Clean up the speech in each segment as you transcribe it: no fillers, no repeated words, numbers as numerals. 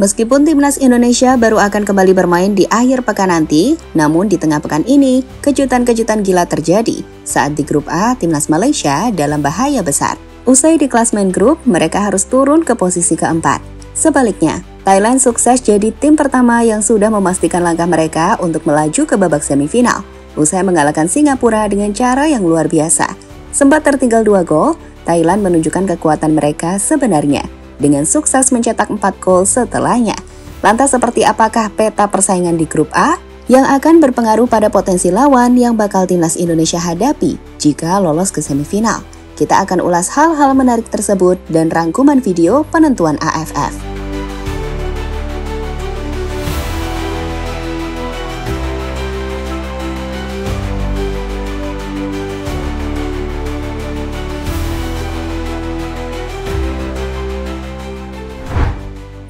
Meskipun timnas Indonesia baru akan kembali bermain di akhir pekan nanti, namun di tengah pekan ini, kejutan-kejutan gila terjadi saat di grup A timnas Malaysia dalam bahaya besar. Usai di klasemen grup, mereka harus turun ke posisi keempat. Sebaliknya, Thailand sukses jadi tim pertama yang sudah memastikan langkah mereka untuk melaju ke babak semifinal. Usai mengalahkan Singapura dengan cara yang luar biasa. Sempat tertinggal 2 gol, Thailand menunjukkan kekuatan mereka sebenarnya dengan sukses mencetak 4 gol setelahnya. Lantas seperti apakah peta persaingan di grup A yang akan berpengaruh pada potensi lawan yang bakal timnas Indonesia hadapi jika lolos ke semifinal? Kita akan ulas hal-hal menarik tersebut dan rangkuman video penentuan AFF.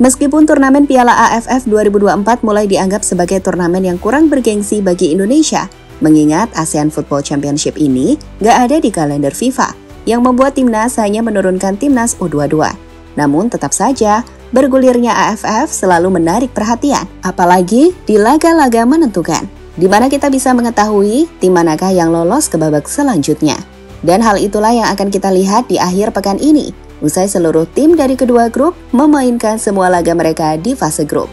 Meskipun turnamen Piala AFF 2024 mulai dianggap sebagai turnamen yang kurang bergengsi bagi Indonesia, mengingat ASEAN Football Championship ini nggak ada di kalender FIFA, yang membuat timnas hanya menurunkan timnas U22. Namun tetap saja, bergulirnya AFF selalu menarik perhatian, apalagi di laga-laga menentukan, di mana kita bisa mengetahui tim manakah yang lolos ke babak selanjutnya. Dan hal itulah yang akan kita lihat di akhir pekan ini, usai seluruh tim dari kedua grup memainkan semua laga mereka di fase grup.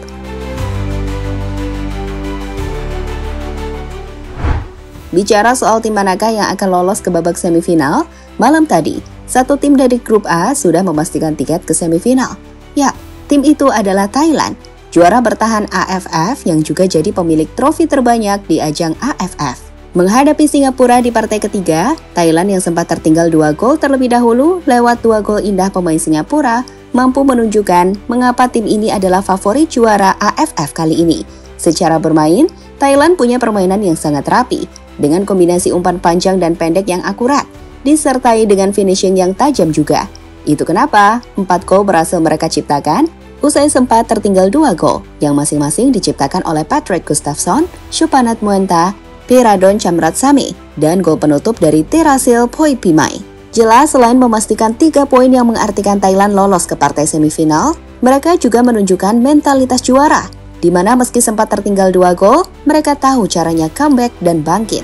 Bicara soal tim manakah yang akan lolos ke babak semifinal, malam tadi, satu tim dari grup A sudah memastikan tiket ke semifinal. Ya, tim itu adalah Thailand, juara bertahan AFF yang juga jadi pemilik trofi terbanyak di ajang AFF. Menghadapi Singapura di partai ketiga, Thailand yang sempat tertinggal 2 gol terlebih dahulu lewat 2 gol indah pemain Singapura mampu menunjukkan mengapa tim ini adalah favorit juara AFF kali ini. Secara bermain, Thailand punya permainan yang sangat rapi, dengan kombinasi umpan panjang dan pendek yang akurat, disertai dengan finishing yang tajam juga. Itu kenapa 4 gol berhasil mereka ciptakan, usai sempat tertinggal 2 gol, yang masing-masing diciptakan oleh Patrick Gustafsson, Shupanat Muenta, Piradon Chamratsami, dan gol penutup dari Terasil Poipimai. Jelas selain memastikan 3 poin yang mengartikan Thailand lolos ke partai semifinal, mereka juga menunjukkan mentalitas juara, di mana meski sempat tertinggal 2 gol, mereka tahu caranya comeback dan bangkit.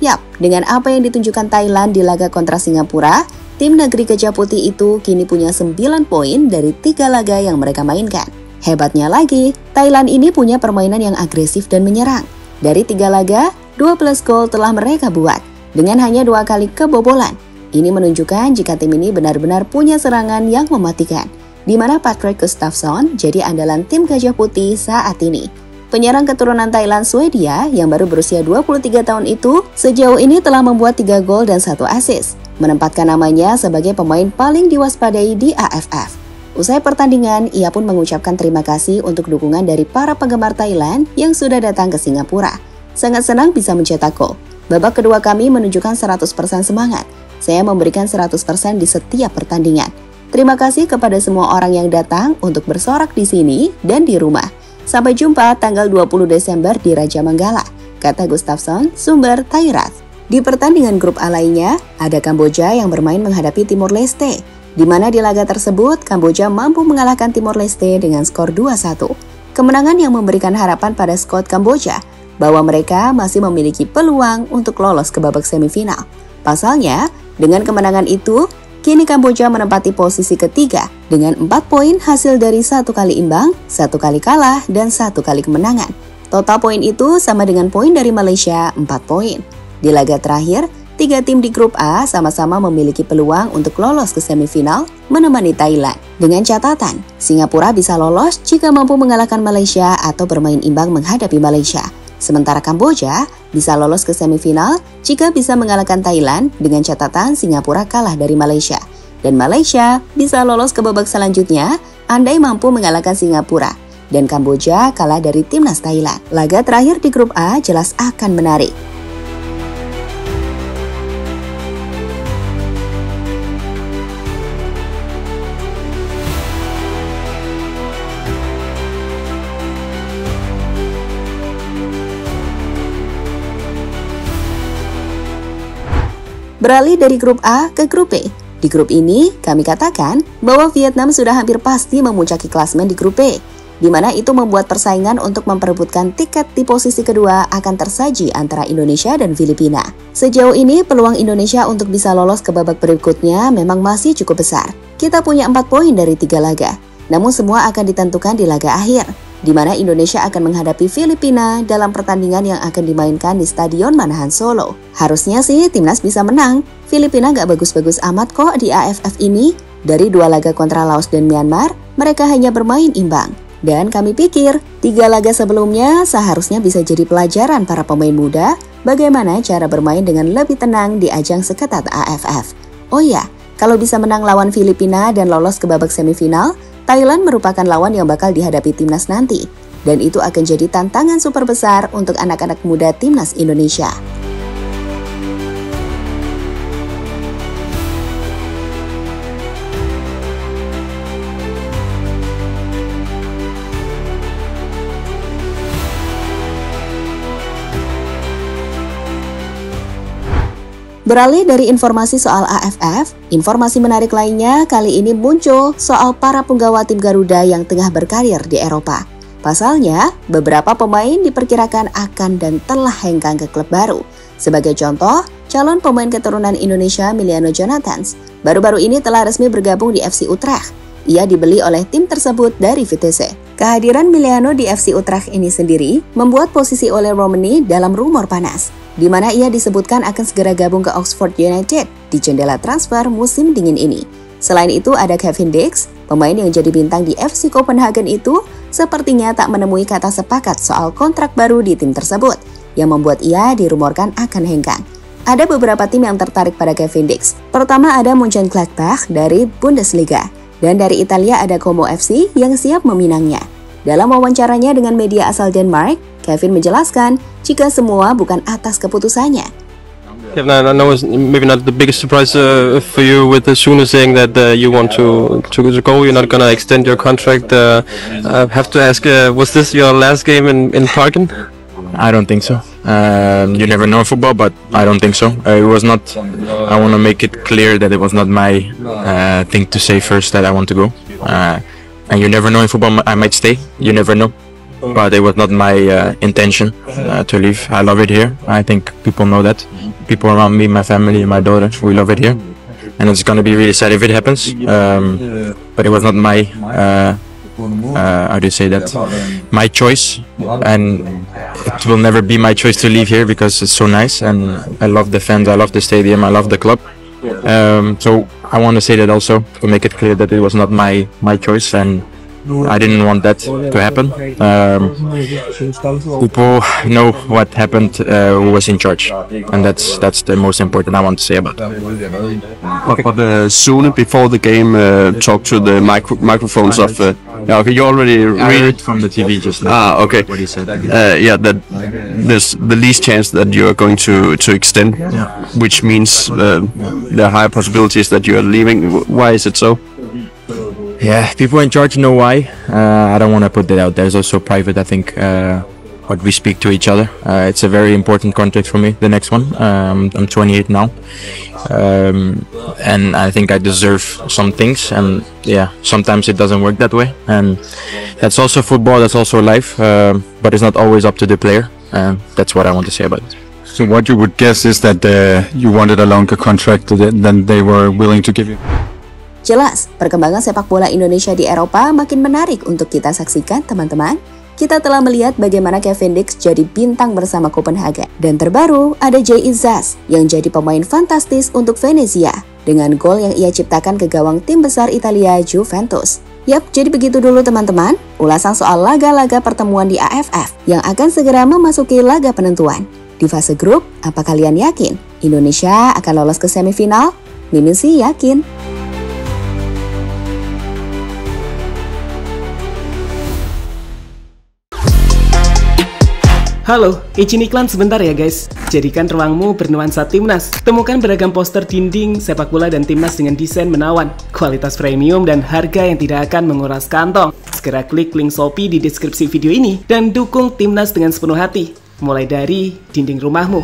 Yap, dengan apa yang ditunjukkan Thailand di laga kontra Singapura, tim negeri Gajah Putih itu kini punya 9 poin dari 3 laga yang mereka mainkan. Hebatnya lagi, Thailand ini punya permainan yang agresif dan menyerang. Dari 3 laga, 12 gol telah mereka buat, dengan hanya 2 kali kebobolan. Ini menunjukkan jika tim ini benar-benar punya serangan yang mematikan, di mana Patrick Gustafsson jadi andalan tim Gajah Putih saat ini. Penyerang keturunan Thailand Swedia yang baru berusia 23 tahun itu sejauh ini telah membuat 3 gol dan 1 assist, menempatkan namanya sebagai pemain paling diwaspadai di AFF. Usai pertandingan, ia pun mengucapkan terima kasih untuk dukungan dari para penggemar Thailand yang sudah datang ke Singapura. Sangat senang bisa mencetak gol. Babak kedua kami menunjukkan 100% semangat. Saya memberikan 100% di setiap pertandingan. Terima kasih kepada semua orang yang datang untuk bersorak di sini dan di rumah. Sampai jumpa tanggal 20 Desember di Raja Manggala, kata Gustafsson, sumber Thairat. Di pertandingan grup A lainnya, ada Kamboja yang bermain menghadapi Timor Leste, di mana di laga tersebut Kamboja mampu mengalahkan Timor Leste dengan skor 2-1. Kemenangan yang memberikan harapan pada skuad Kamboja bahwa mereka masih memiliki peluang untuk lolos ke babak semifinal. Pasalnya, dengan kemenangan itu, kini Kamboja menempati posisi ketiga dengan 4 poin hasil dari 1 kali imbang, 1 kali kalah, dan 1 kali kemenangan. Total poin itu sama dengan poin dari Malaysia 4 poin. Di laga terakhir, 3 tim di grup A sama-sama memiliki peluang untuk lolos ke semifinal menemani Thailand. Dengan catatan, Singapura bisa lolos jika mampu mengalahkan Malaysia atau bermain imbang menghadapi Malaysia. Sementara Kamboja bisa lolos ke semifinal jika bisa mengalahkan Thailand dengan catatan Singapura kalah dari Malaysia. Dan Malaysia bisa lolos ke babak selanjutnya andai mampu mengalahkan Singapura. Dan Kamboja kalah dari timnas Thailand. Laga terakhir di grup A jelas akan menarik. Beralih dari grup A ke grup B. Di grup ini, kami katakan bahwa Vietnam sudah hampir pasti memuncaki klasemen di grup B, di mana itu membuat persaingan untuk memperebutkan tiket di posisi kedua akan tersaji antara Indonesia dan Filipina. Sejauh ini, peluang Indonesia untuk bisa lolos ke babak berikutnya memang masih cukup besar. Kita punya 4 poin dari 3 laga, namun semua akan ditentukan di laga akhir, di mana Indonesia akan menghadapi Filipina dalam pertandingan yang akan dimainkan di Stadion Manahan Solo. Harusnya sih timnas bisa menang. Filipina gak bagus-bagus amat kok di AFF ini. Dari 2 laga kontra Laos dan Myanmar, mereka hanya bermain imbang. Dan kami pikir, 3 laga sebelumnya seharusnya bisa jadi pelajaran para pemain muda bagaimana cara bermain dengan lebih tenang di ajang seketat AFF. Oh ya, kalau bisa menang lawan Filipina dan lolos ke babak semifinal, Thailand merupakan lawan yang bakal dihadapi timnas nanti, dan itu akan jadi tantangan super besar untuk anak-anak muda timnas Indonesia. Beralih dari informasi soal AFF, informasi menarik lainnya kali ini muncul soal para punggawa tim Garuda yang tengah berkarir di Eropa. Pasalnya, beberapa pemain diperkirakan akan dan telah hengkang ke klub baru. Sebagai contoh, calon pemain keturunan Indonesia Miliano Jonathans baru-baru ini telah resmi bergabung di FC Utrecht. Ia dibeli oleh tim tersebut dari Vitesse. Kehadiran Miliano di FC Utrecht ini sendiri membuat posisi Ole Romani dalam rumor panas, di mana ia disebutkan akan segera gabung ke Oxford United di jendela transfer musim dingin ini. Selain itu ada Kevin Dix, pemain yang jadi bintang di FC Copenhagen itu sepertinya tak menemui kata sepakat soal kontrak baru di tim tersebut, yang membuat ia dirumorkan akan hengkang. Ada beberapa tim yang tertarik pada Kevin Dix. Pertama ada Mönchengladbach dari Bundesliga, dan dari Italia ada Como FC yang siap meminangnya. Dalam wawancaranya dengan media asal Denmark, Kevin menjelaskan jika semua bukan atas keputusannya. Yeah, I know it's maybe not the biggest surprise for you with Sune saying that you want to go, you're not gonna extend your contract. I have to ask, was this your last game in Parken? I don't think so. You never know in football, but I don't think so. It was not. I want to make it clear that it was not my thing to say first that I want to go. And you never know in football. I might stay. You never know. But it was not my intention to leave. I love it here. I think people know that. People around me, my family, my daughter, we love it here. And it's gonna be really sad if it happens. But it was not my. How do you say that? My choice, and it will never be my choice to leave here because it's so nice, and I love the fans, I love the stadium, I love the club. So I want to say that also to make it clear that it was not my choice, and I didn't want that to happen. People know what happened, who was in charge, and that's the most important I want to say about it. But Sune before the game talked to the microphones of. Okay, you already read from the TV just now. Okay. What he said. Yeah, that there's the least chance that you are going to extend, which means there are higher possibilities that you are leaving. Why is it so? Yeah, people in charge know why. I don't want to put that out there. It's also private, I think, what we speak to each other. It's a very important contract for me, the next one. I'm 28 now. And I think I deserve some things. And yeah, sometimes it doesn't work that way. And that's also football, that's also life. But it's not always up to the player. That's what I want to say about it. So what you would guess is that you wanted a longer contract than they were willing to give you? Jelas, perkembangan sepak bola Indonesia di Eropa makin menarik untuk kita saksikan, teman-teman. Kita telah melihat bagaimana Kevin Dix jadi bintang bersama Copenhagen. Dan terbaru, ada Jay Izzas yang jadi pemain fantastis untuk Venezia dengan gol yang ia ciptakan ke gawang tim besar Italia Juventus. Yap, jadi begitu dulu teman-teman, ulasan soal laga-laga pertemuan di AFF yang akan segera memasuki laga penentuan. Di fase grup, apa kalian yakin Indonesia akan lolos ke semifinal? Mimin sih yakin. Halo, izin iklan sebentar ya guys. Jadikan ruangmu bernuansa timnas. Temukan beragam poster dinding, sepak bola dan timnas dengan desain menawan, kualitas premium dan harga yang tidak akan menguras kantong. Segera klik link Shopee di deskripsi video ini dan dukung timnas dengan sepenuh hati. Mulai dari dinding rumahmu.